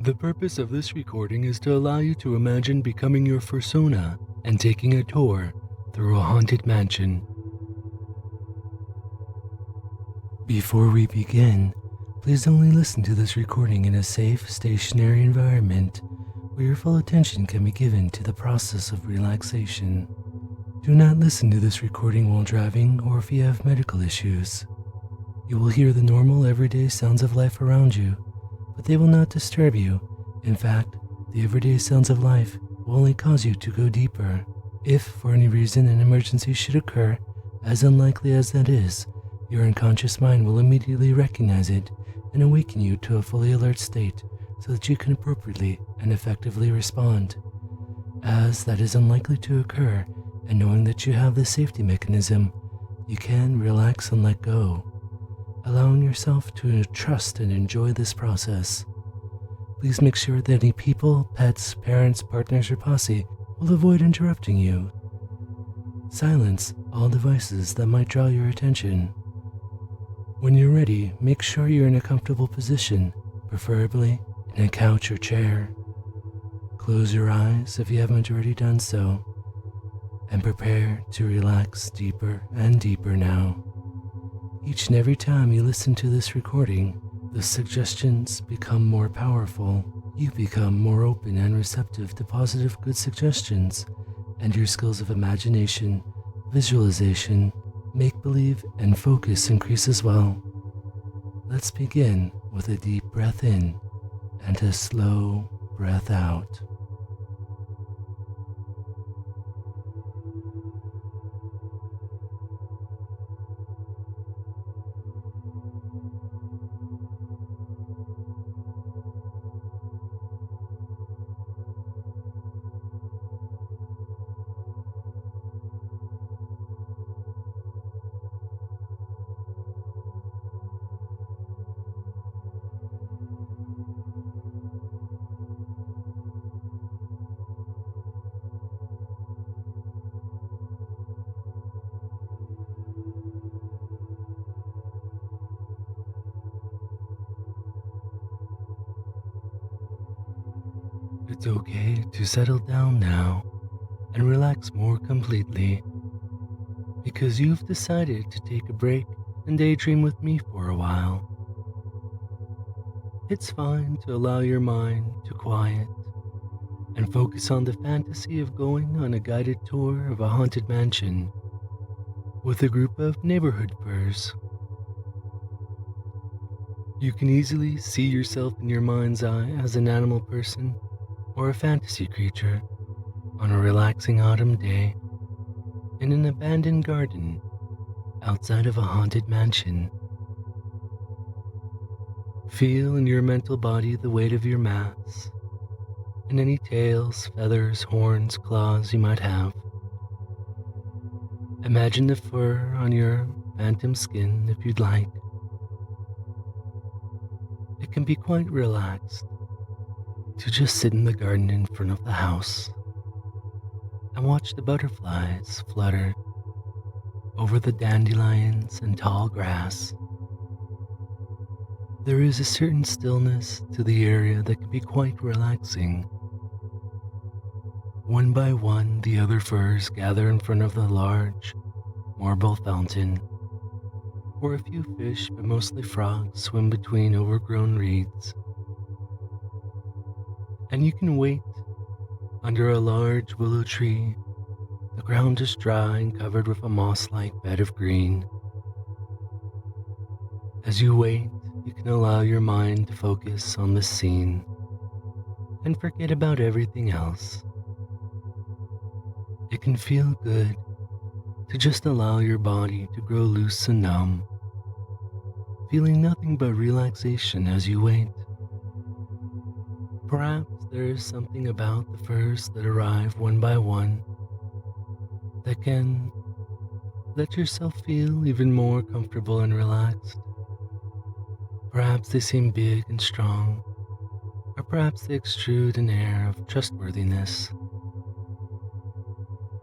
The purpose of this recording is to allow you to imagine becoming your fursona and taking a tour through a haunted mansion. Before we begin, please only listen to this recording in a safe, stationary environment where your full attention can be given to the process of relaxation. Do not listen to this recording while driving or if you have medical issues. You will hear the normal, everyday sounds of life around you, but they will not disturb you. In fact, the everyday sounds of life will only cause you to go deeper. If, for any reason, an emergency should occur, as unlikely as that is, your unconscious mind will immediately recognize it and awaken you to a fully alert state so that you can appropriately and effectively respond. As that is unlikely to occur, and knowing that you have this safety mechanism, you can relax and let go, allowing yourself to trust and enjoy this process. Please make sure that any people, pets, parents, partners, or posse will avoid interrupting you. Silence all devices that might draw your attention. When you're ready, make sure you're in a comfortable position, preferably in a couch or chair. Close your eyes if you haven't already done so, and prepare to relax deeper and deeper now. Each and every time you listen to this recording, the suggestions become more powerful. You become more open and receptive to positive, good suggestions, and your skills of imagination, visualization, make-believe, and focus increase as well. Let's begin with a deep breath in and a slow breath out. It's okay to settle down now and relax more completely, because you've decided to take a break and daydream with me for a while. It's fine to allow your mind to quiet and focus on the fantasy of going on a guided tour of a haunted mansion with a group of neighborhood furs. You can easily see yourself in your mind's eye as an animal person or a fantasy creature on a relaxing autumn day in an abandoned garden outside of a haunted mansion. Feel in your mental body the weight of your mass and any tails, feathers, horns, claws you might have. Imagine the fur on your phantom skin if you'd like. It can be quite relaxed to just sit in the garden in front of the house and watch the butterflies flutter over the dandelions and tall grass. There is a certain stillness to the area that can be quite relaxing. One by one, the other furs gather in front of the large marble fountain, where a few fish, but mostly frogs, swim between overgrown reeds. And you can wait under a large willow tree. The ground is dry and covered with a moss-like bed of green. As you wait, you can allow your mind to focus on the scene and forget about everything else. It can feel good to just allow your body to grow loose and numb, feeling nothing but relaxation as you wait. Perhaps there is something about the furs that arrive one by one that can let yourself feel even more comfortable and relaxed. Perhaps they seem big and strong, or perhaps they exude an air of trustworthiness.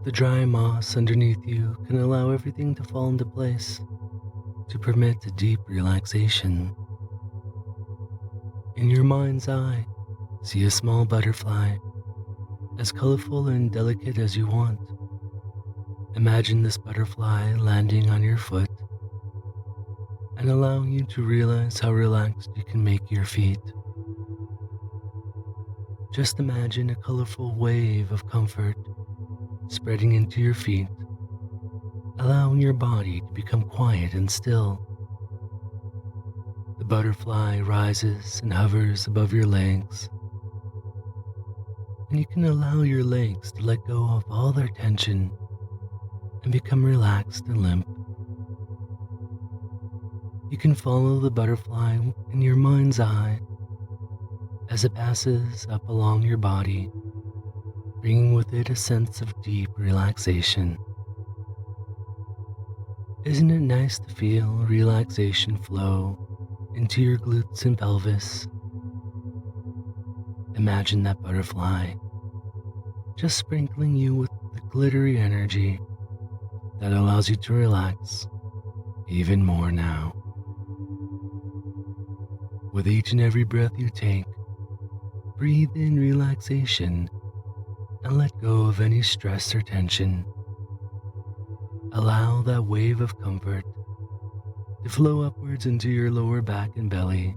The dry moss underneath you can allow everything to fall into place to permit a deep relaxation. In your mind's eye, See a small butterfly, as colorful and delicate as you want. Imagine this butterfly landing on your foot and allowing you to realize how relaxed you can make your feet. Just imagine a colorful wave of comfort spreading into your feet, allowing your body to become quiet and still. The butterfly rises and hovers above your legs, and you can allow your legs to let go of all their tension and become relaxed and limp. You can follow the butterfly in your mind's eye as it passes up along your body, bringing with it a sense of deep relaxation. Isn't it nice to feel relaxation flow into your glutes and pelvis? Imagine that butterfly just sprinkling you with the glittery energy that allows you to relax even more now. With each and every breath you take, breathe in relaxation and let go of any stress or tension. Allow that wave of comfort to flow upwards into your lower back and belly.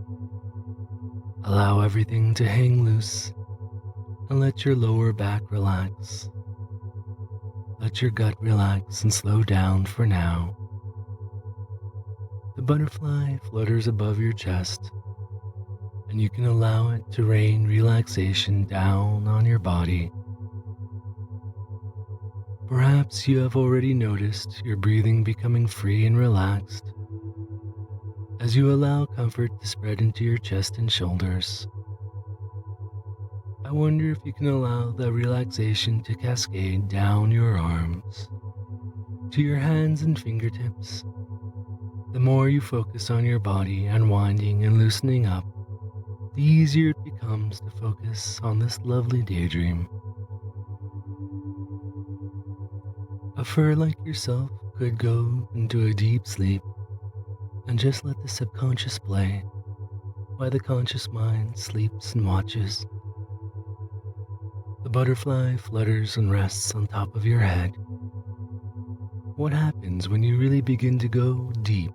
Allow everything to hang loose and let your lower back relax. Let your gut relax and slow down for now. The butterfly flutters above your chest, and you can allow it to rain relaxation down on your body. Perhaps you have already noticed your breathing becoming free and relaxed as you allow comfort to spread into your chest and shoulders. I wonder if you can allow that relaxation to cascade down your arms, to your hands and fingertips. The more you focus on your body unwinding and loosening up, the easier it becomes to focus on this lovely daydream. A fur like yourself could go into a deep sleep and just let the subconscious play while the conscious mind sleeps and watches. The butterfly flutters and rests on top of your head. What happens when you really begin to go deep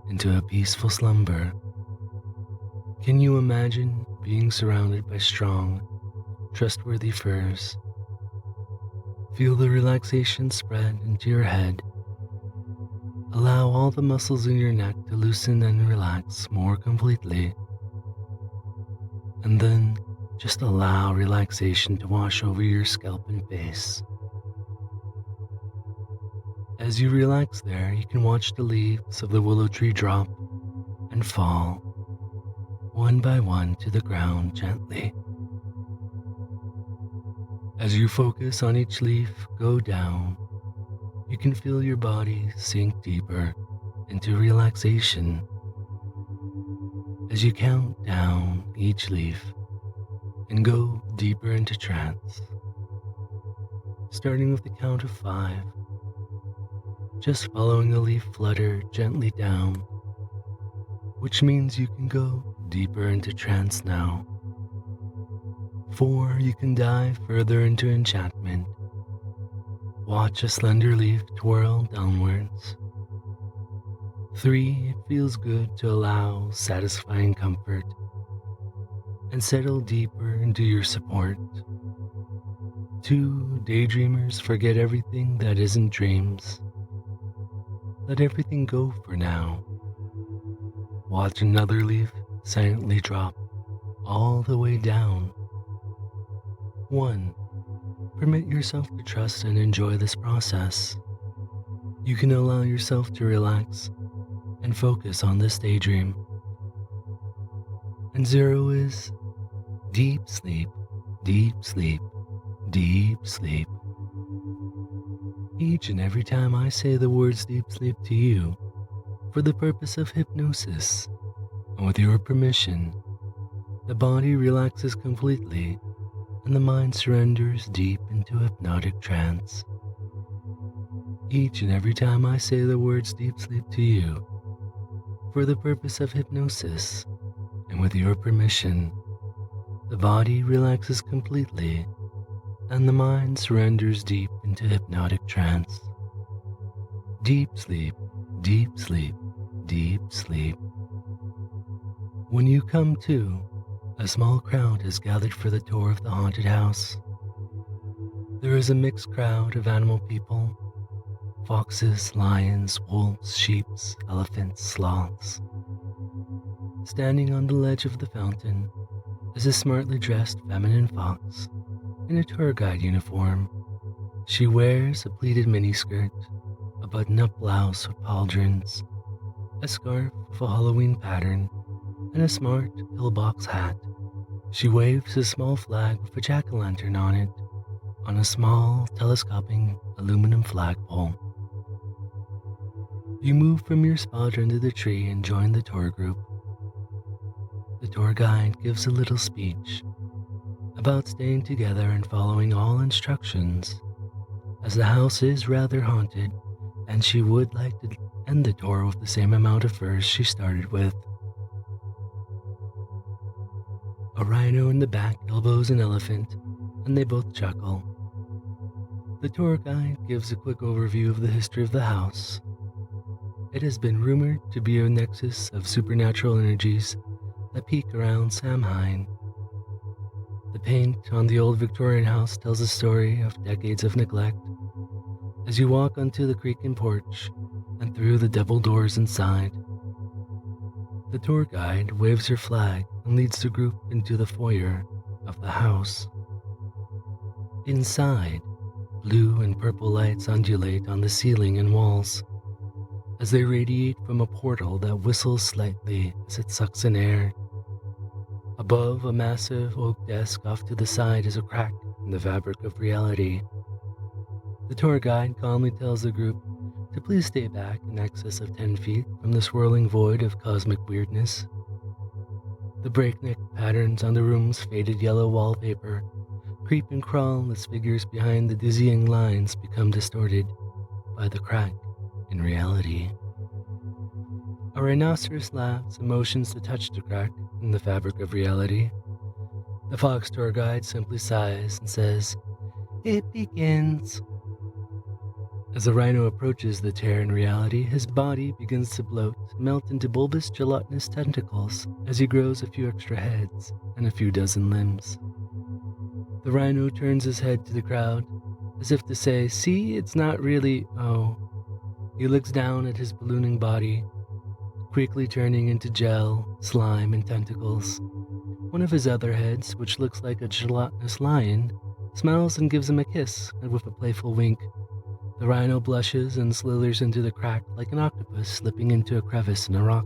into a peaceful slumber? Can you imagine being surrounded by strong, trustworthy furs? Feel the relaxation spread into your head. Allow all the muscles in your neck to loosen and relax more completely. And then just allow relaxation to wash over your scalp and face. As you relax there, you can watch the leaves of the willow tree drop and fall one by one to the ground gently. As you focus on each leaf go down, you can feel your body sink deeper into relaxation. As you count down each leaf and go deeper into trance, starting with the count of 5, just following the leaf flutter gently down, which means you can go deeper into trance now. 4, you can dive further into enchantment. Watch a slender leaf twirl downwards. 3, it feels good to allow satisfying comfort and settle deeper into your support. 2, daydreamers forget everything that isn't dreams. Let everything go for now. Watch another leaf silently drop all the way down. 1, permit yourself to trust and enjoy this process. You can allow yourself to relax and focus on this daydream. And 0 is deep sleep, deep sleep, deep sleep. Each and every time I say the words deep sleep to you, for the purpose of hypnosis, and with your permission, the body relaxes completely and the mind surrenders deep into hypnotic trance. Each and every time I say the words deep sleep to you, for the purpose of hypnosis, and with your permission, The body relaxes completely, and the mind surrenders deep into hypnotic trance. Deep sleep, deep sleep, deep sleep. When you come to, a small crowd has gathered for the tour of the haunted house. There is a mixed crowd of animal people: foxes, lions, wolves, sheep, elephants, sloths. Standing on the ledge of the fountain is a smartly dressed feminine fox in a tour guide uniform. She wears a pleated miniskirt, a button-up blouse with pauldrons, a scarf with a Halloween pattern, and a smart pillbox hat. She waves a small flag with a jack-o'-lantern on it on a small, telescoping aluminum flagpole. You move from your spot under the tree and join the tour group. The tour guide gives a little speech about staying together and following all instructions, as the house is rather haunted and she would like to end the tour with the same amount of furs she started with. A rhino in the back elbows an elephant, and they both chuckle. The tour guide gives a quick overview of the history of the house. It has been rumored to be a nexus of supernatural energies that peak around Samhain. The paint on the old Victorian house tells a story of decades of neglect. As you walk onto the creaking porch and through the double doors inside, the tour guide waves her flag and leads the group into the foyer of the house. Inside, blue and purple lights undulate on the ceiling and walls as they radiate from a portal that whistles slightly as it sucks in air. Above a massive oak desk off to the side is a crack in the fabric of reality. The tour guide calmly tells the group to please stay back in excess of 10 feet from the swirling void of cosmic weirdness. The breakneck patterns on the room's faded yellow wallpaper creep and crawl as figures behind the dizzying lines become distorted by the crack in reality. A rhinoceros laughs and motions to touch the crack in the fabric of reality. The fox tour guide simply sighs and says, "It begins." As the rhino approaches the tear in reality, his body begins to bloat, melt into bulbous gelatinous tentacles as he grows a few extra heads and a few dozen limbs. The rhino turns his head to the crowd, as if to say, "See, it's not really, oh." He looks down at his ballooning body, quickly turning into gel, slime, and tentacles. One of his other heads, which looks like a gelatinous lion, smiles and gives him a kiss, and with a playful wink. The rhino blushes and slithers into the crack like an octopus slipping into a crevice in a rock.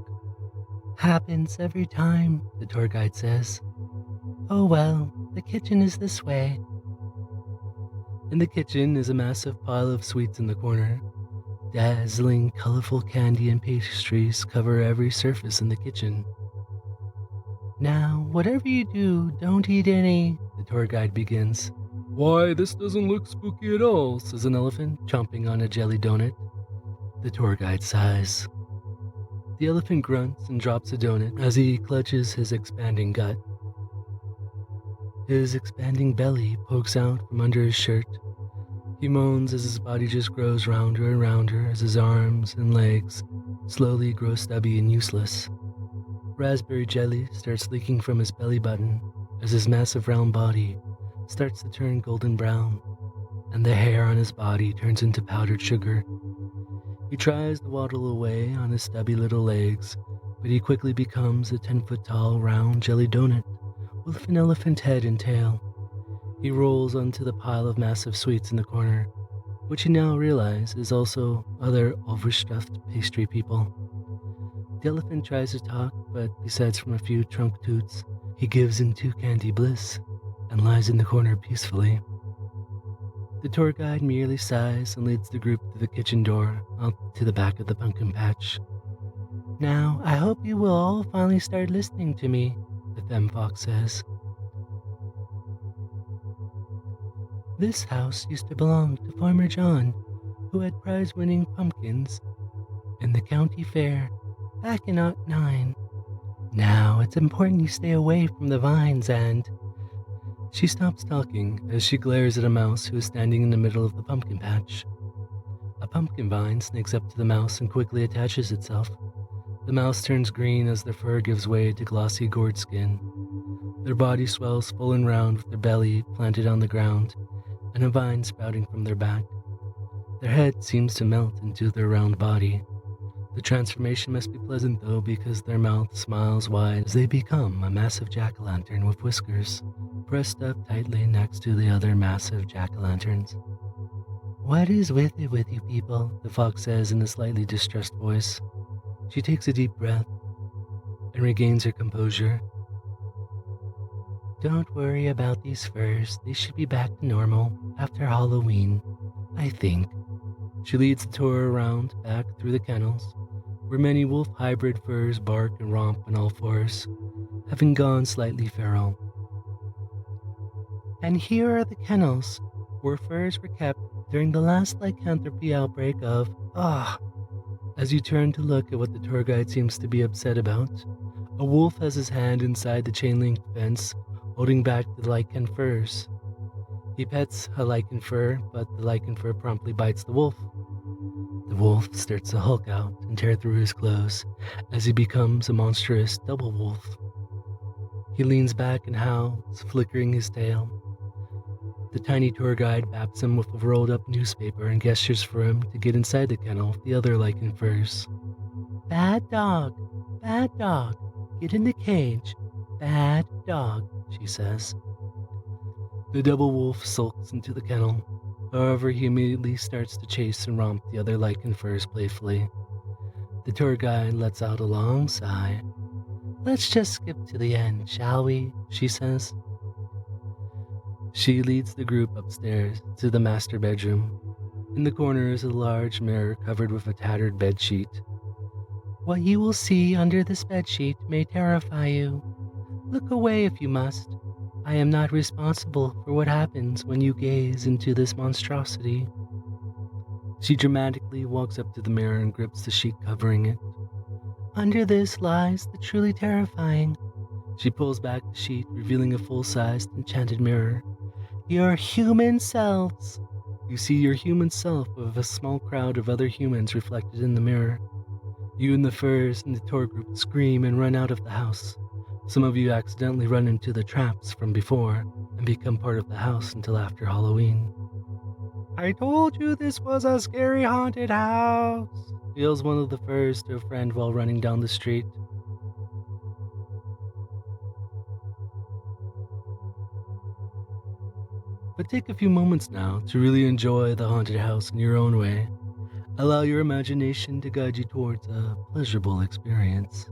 "Happens every time," the tour guide says. "Oh well, the kitchen is this way." In the kitchen is a massive pile of sweets in the corner. Dazzling, colorful candy and pastries cover every surface in the kitchen. "Now, whatever you do, don't eat any," the tour guide begins. "Why, this doesn't look spooky at all," says an elephant, chomping on a jelly donut. The tour guide sighs. The elephant grunts and drops a donut as he clutches his expanding gut. His expanding belly pokes out from under his shirt. He moans as his body just grows rounder and rounder as his arms and legs slowly grow stubby and useless. Raspberry jelly starts leaking from his belly button as his massive round body starts to turn golden brown, and the hair on his body turns into powdered sugar. He tries to waddle away on his stubby little legs, but he quickly becomes a 10-foot-tall round jelly donut with an elephant head and tail. He rolls onto the pile of massive sweets in the corner, which he now realizes is also other overstuffed pastry people. The elephant tries to talk, but besides from a few trunk toots, he gives into candy bliss and lies in the corner peacefully. The tour guide merely sighs and leads the group to the kitchen door out to the back of the pumpkin patch. "Now, I hope you will all finally start listening to me," the femme fox says. "This house used to belong to Farmer John, who had prize-winning pumpkins in the county fair back in '09. Now, it's important you stay away from the vines and, She stops talking as she glares at a mouse who is standing in the middle of the pumpkin patch. A pumpkin vine snakes up to the mouse and quickly attaches itself. The mouse turns green as their fur gives way to glossy gourd skin. Their body swells full and round with their belly planted on the ground and a vine sprouting from their back. Their head seems to melt into their round body. The transformation must be pleasant though, because their mouth smiles wide as they become a massive jack-o'-lantern with whiskers pressed up tightly next to the other massive jack-o'-lanterns. "What is with it with you people?" the fox says in a slightly distressed voice. She takes a deep breath and regains her composure. "Don't worry about these furs. They should be back to normal after Halloween, I think." She leads the tour around back through the kennels, where many wolf hybrid furs bark and romp on all fours, having gone slightly feral. "And here are the kennels where furs were kept during the last lycanthropy outbreak of As you turn to look at what the tour guide seems to be upset about, a wolf has his hand inside the chain-link fence, holding back the lichen furs. He pets a lichen fur, but the lichen fur promptly bites the wolf. The wolf starts to hulk out and tear through his clothes as he becomes a monstrous double wolf. He leans back and howls, flickering his tail. The tiny tour guide baps him with a rolled-up newspaper and gestures for him to get inside the kennel with the other lichen furs. Bad dog, get in the cage. Bad dog, she says. The double wolf sulks into the kennel. However, he immediately starts to chase and romp the other lichen furs playfully. The tour guide lets out a long sigh. Let's just skip to the end, shall we? She says. She leads the group upstairs to the master bedroom. In the corner is a large mirror covered with a tattered bedsheet. What you will see under this bedsheet may terrify you. Look away if you must. I am not responsible for what happens when you gaze into this monstrosity. She dramatically walks up to the mirror and grips the sheet covering it. Under this lies the truly terrifying. She pulls back the sheet, revealing a full-sized enchanted mirror. Your human selves. You see your human self with a small crowd of other humans reflected in the mirror. You and the furs in the tour group scream and run out of the house. Some of you accidentally run into the traps from before and become part of the house until after Halloween. I told you this was a scary haunted house, yells one of the furs to a friend while running down the street. But take a few moments now to really enjoy the haunted house in your own way. Allow your imagination to guide you towards a pleasurable experience.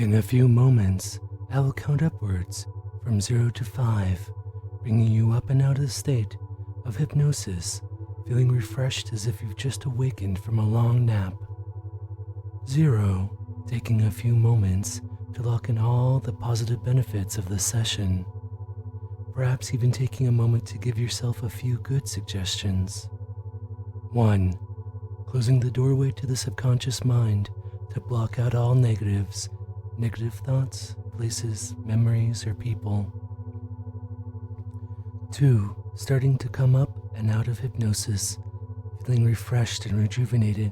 In a few moments, I will count upwards from 0 to 5, bringing you up and out of the state of hypnosis, feeling refreshed as if you've just awakened from a long nap. 0, taking a few moments to lock in all the positive benefits of the session, perhaps even taking a moment to give yourself a few good suggestions. 1, closing the doorway to the subconscious mind to block out all negative thoughts, places, memories, or people. 2, starting to come up and out of hypnosis, feeling refreshed and rejuvenated,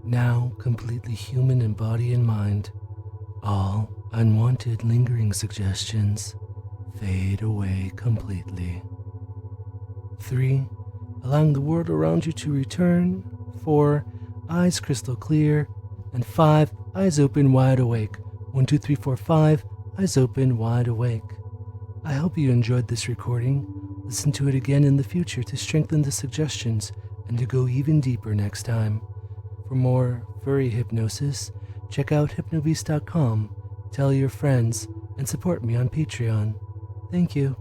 now completely human in body and mind. All unwanted lingering suggestions fade away completely. 3, allowing the world around you to return. 4, eyes crystal clear. And 5, eyes open wide awake. 1, 2, 3, 4, 5, eyes open wide awake. I hope you enjoyed this recording. Listen to it again in the future to strengthen the suggestions and to go even deeper next time. For more furry hypnosis, check out hypnobeast.com, tell your friends, and support me on Patreon. Thank you.